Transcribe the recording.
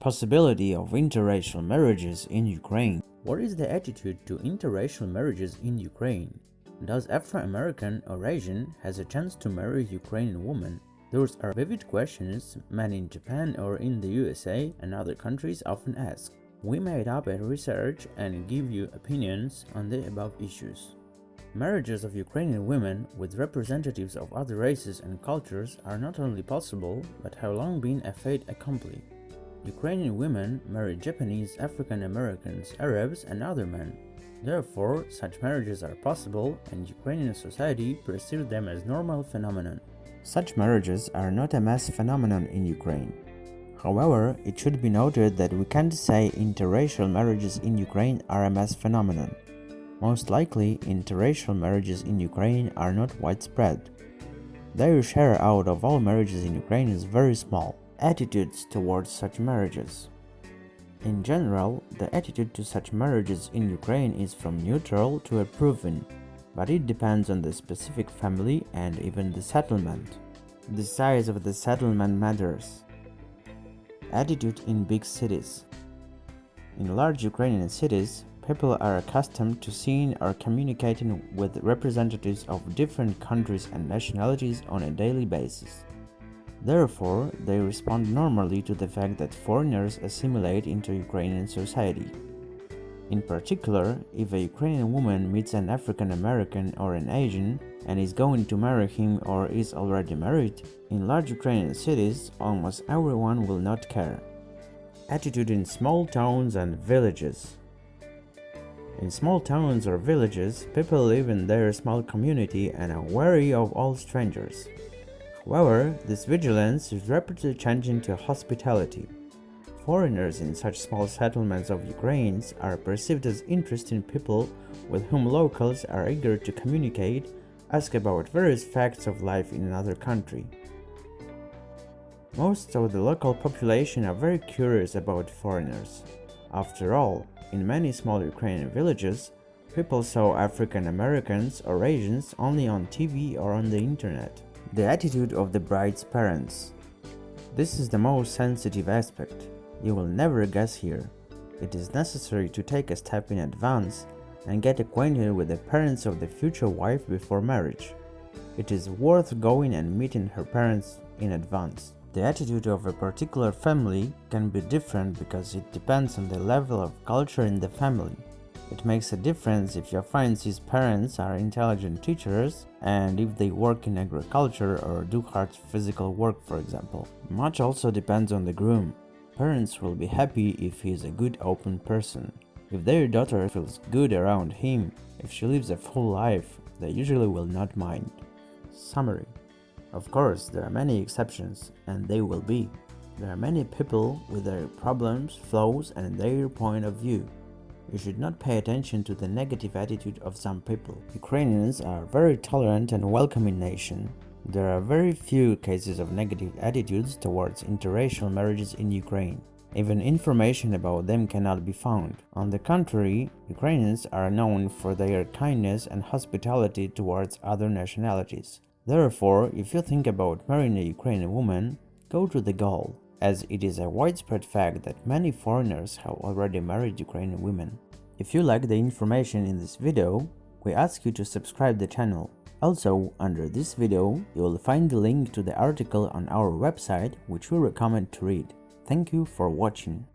Possibility of interracial marriages in Ukraine. What is the attitude to interracial marriages in Ukraine? Does Afro-American or Asian has a chance to marry Ukrainian woman? Those are vivid questions men in Japan or in the USA and other countries often ask. We made up a research and give you opinions on the above issues. Marriages of Ukrainian women with representatives of other races and cultures are not only possible, but have long been a fait accompli. Ukrainian women marry Japanese, African Americans, Arabs, and other men. Therefore, such marriages are possible, and Ukrainian society perceives them as normal phenomenon. Such marriages are not a mass phenomenon in Ukraine. However, it should be noted that we can't say interracial marriages in Ukraine are a mass phenomenon. Most likely, interracial marriages in Ukraine are not widespread. Their share out of all marriages in Ukraine is very small. Attitudes towards such marriages. In general, the attitude to such marriages in Ukraine is from neutral to approving, but it depends on the specific family and even the settlement. The size of the settlement matters. Attitude in big cities. In large Ukrainian cities, people are accustomed to seeing or communicating with representatives of different countries and nationalities on a daily basis. Therefore, they respond normally to the fact that foreigners assimilate into Ukrainian society. In particular, if a Ukrainian woman meets an African American or an Asian and is going to marry him or is already married, in large Ukrainian cities, almost everyone will not care. Attitude in small towns and villages. In small towns or villages, people live in their small community and are wary of all strangers. However, this vigilance is rapidly changing to hospitality. Foreigners in such small settlements of Ukrainians are perceived as interesting people with whom locals are eager to communicate, ask about various facts of life in another country. Most of the local population are very curious about foreigners. After all, in many small Ukrainian villages, people saw African Americans or Asians only on TV or on the internet. The attitude of the bride's parents. This is the most sensitive aspect. You will never guess here. It is necessary to take a step in advance and get acquainted with the parents of the future wife before marriage. It is worth going and meeting her parents in advance. The attitude of a particular family can be different because it depends on the level of culture in the family. It makes a difference if your friend's parents are intelligent teachers and if they work in agriculture or do hard physical work, for example. Much also depends on the groom. Parents will be happy if he is a good open person. If their daughter feels good around him, if she lives a full life, they usually will not mind. Summary. Of course, there are many exceptions, and they will be. There are many people with their problems, flaws, and their point of view. You should not pay attention to the negative attitude of some people. Ukrainians are a very tolerant and welcoming nation. There are very few cases of negative attitudes towards interracial marriages in Ukraine. Even information about them cannot be found. On the contrary, Ukrainians are known for their kindness and hospitality towards other nationalities. Therefore, if you think about marrying a Ukrainian woman, go to the goal, as it is a widespread fact that many foreigners have already married Ukrainian women. If you like the information in this video, we ask you to subscribe the channel. Also, under this video, you will find the link to the article on our website which we recommend to read. Thank you for watching.